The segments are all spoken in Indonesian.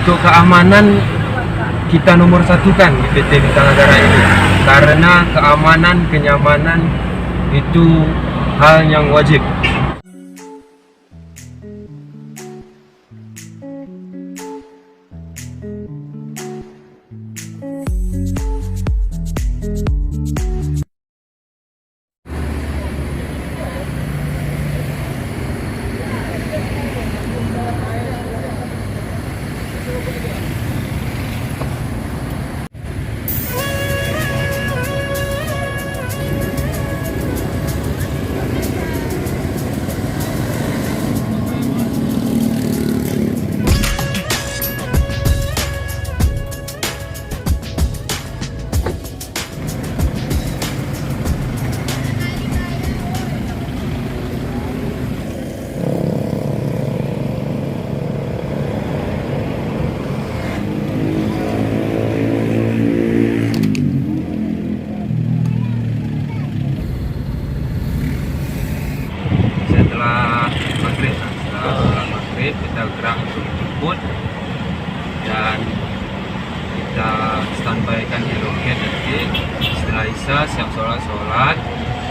Untuk keamanan kita nomor satu kan di PT Bintang Agara ini, karena keamanan, kenyamanan itu hal yang wajib. Setelah maghrib kita gerak untuk menjemput dan kita standbykan di loket nanti. Setelah isya siap sholat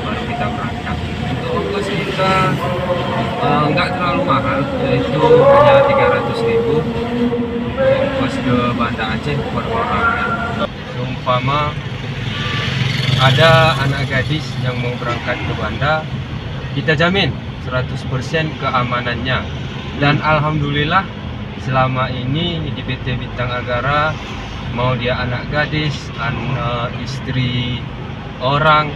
baru kita berangkat. Untuk ongkos kita nggak terlalu mahal, yaitu hanya 300.000 ongkos ke Banda Aceh per orang. Seumpama ada anak gadis yang mau berangkat ke Banda, kita jamin 100% keamanannya. Dan alhamdulillah selama ini di PT Bintang Agara, mau dia anak gadis, anak istri orang,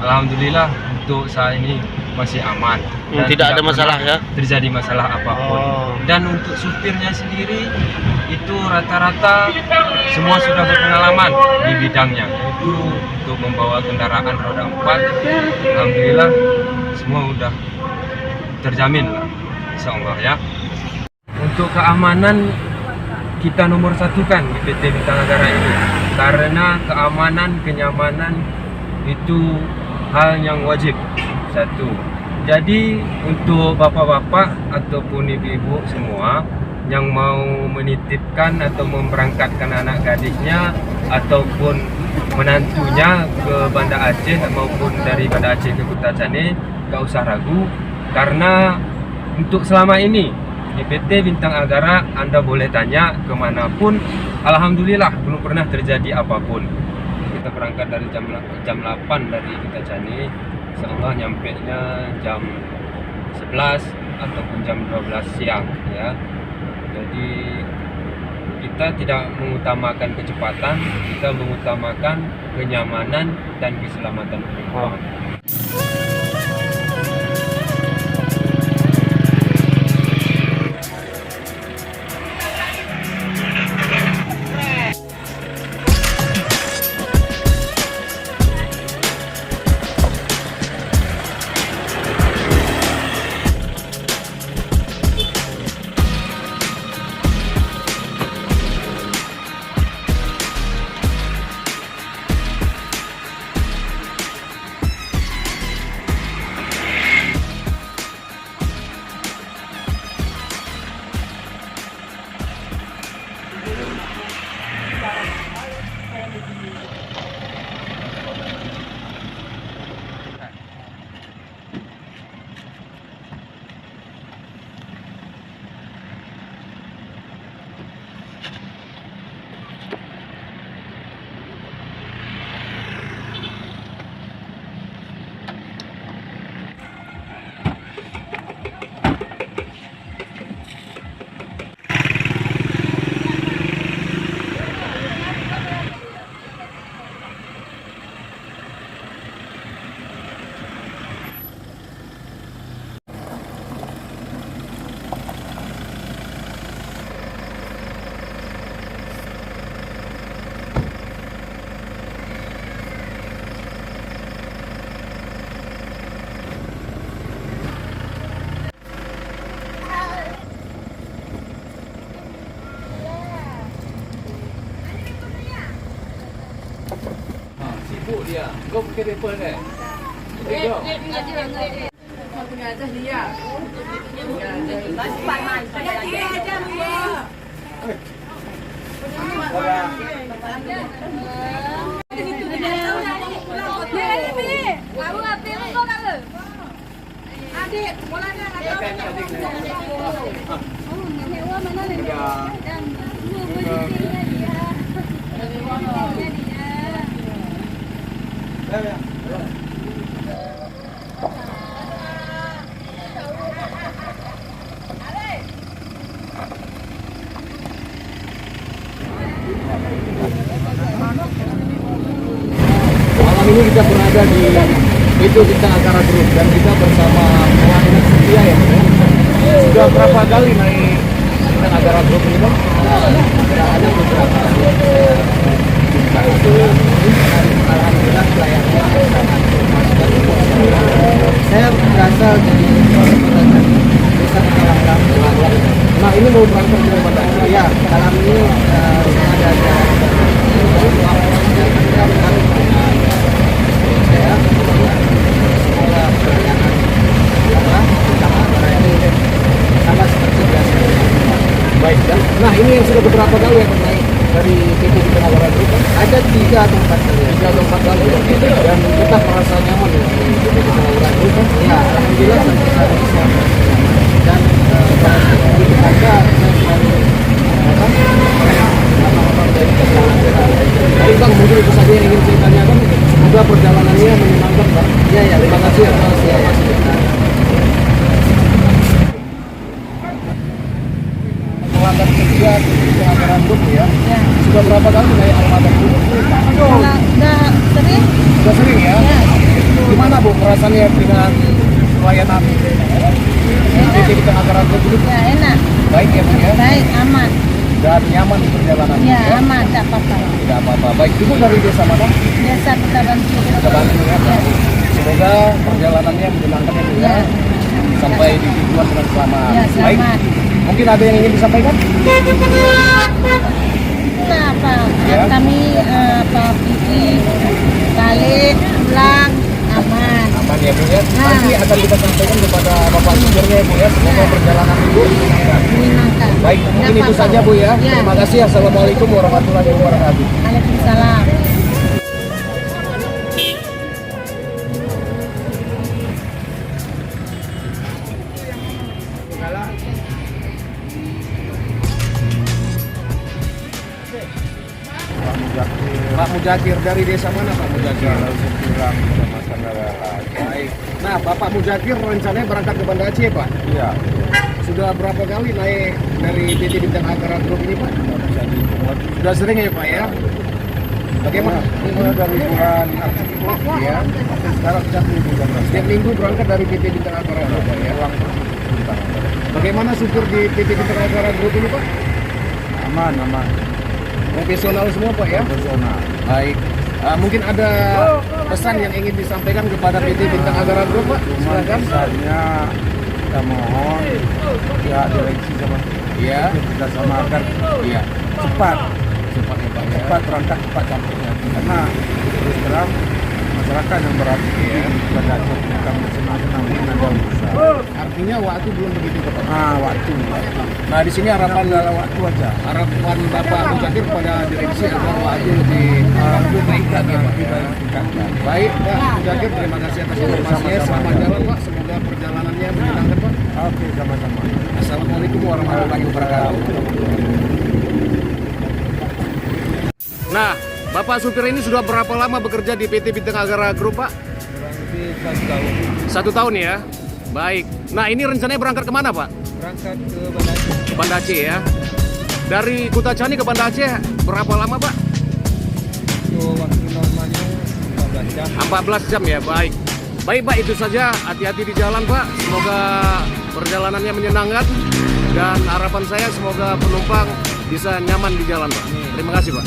alhamdulillah untuk saat ini masih aman dan tidak ada masalah ya, terjadi masalah apapun. Dan untuk supirnya sendiri itu rata-rata semua sudah berpengalaman di bidangnya, itu untuk membawa kendaraan roda 4. Alhamdulillah semua udah terjamin lah, insyaallah ya. Untuk keamanan kita nomor satu kan di PT Bintang Agara ini, karena keamanan, kenyamanan itu hal yang wajib. Satu. Jadi untuk bapak-bapak ataupun ibu-ibu semua yang mau menitipkan atau memberangkatkan anak gadisnya ataupun menantunya ke Banda Aceh maupun dari Banda Aceh ke Kutacane, gak usah ragu, karena untuk selama ini di PT Bintang Agara Anda boleh tanya kemanapun, alhamdulillah belum pernah terjadi apapun. Kita berangkat dari jam 8 dari Kutacane, insyaallah nyampe nya jam 11 ataupun jam 12 siang ya. Jadi kita tidak mengutamakan kecepatan, kita mengutamakan kenyamanan dan keselamatan penumpang. Sibuk dia. Kau pakai paper ni? Tengok. Kau punya atas dia. Adik, mulanya Malam ini kita berada di itu Bintang Acara Group dan kita bersama Muhammad Setia ya. Sudah berapa kali naik Bintang Acara Group ini Bang? Ada beberapa kali. Itu alhamdulillah pelayanannya sangat saya berasal dari desa Kalang. Nah ini mau berangkat ke Bandar. Ya, malam ini saya ada saya semoga pelayanan sama seperti biasa. Baik kan? Nah ini yang sudah beberapa kali yang naik dari PT Bintang Acara Group ada 3 atau 4 kali. 3 atau 4 kali dan kita merasa nyaman ya di PT Bintang Acara Group. Ya alhamdulillah sampai saat ini saya merasa nyaman dan ada Baik Bang, mungkin itu saja yang ingin saya tanyakan. Semoga perjalanannya menyenangkan Bang. Ya, ya, terima kasih atas fasilitas. Armada kerja di Acara Group ya. Sudah berapa kali naik Armada Group? Sudah sering? Sudah sering ya? Gimana Bu perasaannya dengan pelayanan PT Bintang Acara Group ini? Ya, enak. Baik ya Bu ya? Baik, aman. Dan nyaman di perjalanan. Ya, aman, tidak apa-apa. Tidak apa-apa. Baik, Ibu dari desa mana? Biasa kita bantu. Kita bantu ya. Semoga perjalanannya menyenangkan ya Bu ya. Sampai di tujuan dengan selamat. Ya, Baik. selamat. Mungkin ada yang ingin disampaikan? Nah, apa? Ya. Kami Pipi, balik, pulang, aman. Aman ya Bu ya. Nanti akan kita sampaikan kepada Bapak supirnya ya Bu ya. Semoga perjalanan Ibu menyenangkan. Menyenangkan. Baik, mungkin Tidak itu apa-apa. saja Bu ya. Ya. Terima kasih. Assalamualaikum warahmatullahi wabarakatuh. Waalaikumsalam. Pak Mujakir dari desa mana Pak Mujakir? Baik. Nah Bapak Mujakir rencananya berangkat ke Banda Aceh Pak? Iya, Sudah berapa kali naik dari PT Bintang Acara Group ini Pak? Sudah sering ya Pak ya? Bagaimana? mulai dari bulan Agustus Ya, sampai sekarang setiap minggu jam 12. setiap minggu berangkat dari PT Bintang Acara Group Pak ya? Pulang Bintang. Bagaimana supir di PT Bintang Acara Group ini Pak? Aman, aman, Profesional semua Pak ya? profesional. Baik. Mungkin ada pesan yang ingin disampaikan kepada PT Bintang Acara Group Pak? Cuma Silakan. misalnya kita mohon pihak direksi sama Iya. kita sama agar Iya. cepat Cepat ya Pak ya. cepat berangkat cepat sampai karena terus terang masyarakat yang berada di Banda Aceh akan senang-senang ada usaha. Artinya waktu belum begitu tepat. Waktu. Nah di sini harapan Dalam waktu aja. harapan Bapak Mujakir kepada direksi agar waktu lebih meningkat ya Pak. Tingkatkan. Baik Pak Mujakir, terima kasih atas informasinya. Selamat jalan Pak. Semoga perjalanannya menyenangkan Pak. Oke, sama-sama. Assalamualaikum warahmatullahi wabarakatuh. Nah, Bapak supir ini sudah berapa lama bekerja di PT Bintang Acara Group Pak? Kurang lebih 1 tahun. 1 tahun ya. Baik. Nah ini rencananya berangkat kemana Pak? Berangkat ke Banda Aceh. Banda Aceh ya. Dari Kutacani ke Banda Aceh berapa lama Pak? Itu waktu normalnya 14 jam. 14 jam ya, baik. Baik Pak, itu saja. Hati-hati di jalan Pak. Semoga perjalanannya menyenangkan. Dan harapan saya semoga penumpang bisa nyaman di jalan Pak. Terima kasih Pak.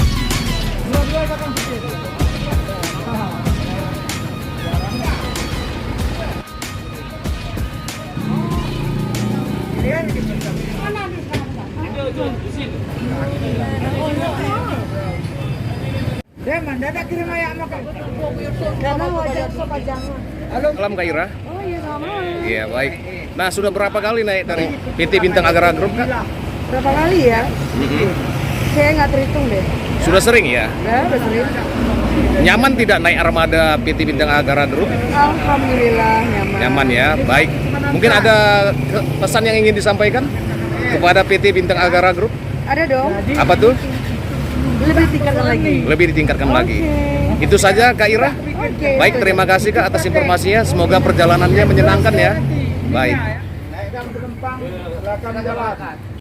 Salam Kak Ira. Oh iya sama. Iya baik. Nah sudah berapa kali naik dari PT Bintang Acara Group Kak? Berapa kali ya? Saya nggak terhitung deh. Sudah sering ya? Ya, udah sering. Nyaman tidak naik armada PT Bintang Agara Group? Alhamdulillah nyaman. Nyaman ya, baik. Mungkin ada pesan yang ingin disampaikan kepada PT Bintang Agara Group? Ada dong. Apa tuh? Lebih tingkatkan lagi. Lebih ditingkatkan lagi. Itu saja Kak Ira. Oke. Baik, terima kasih Kak atas informasinya. Semoga perjalanannya menyenangkan ya. Baik. Naik dan penumpang silakan jalan.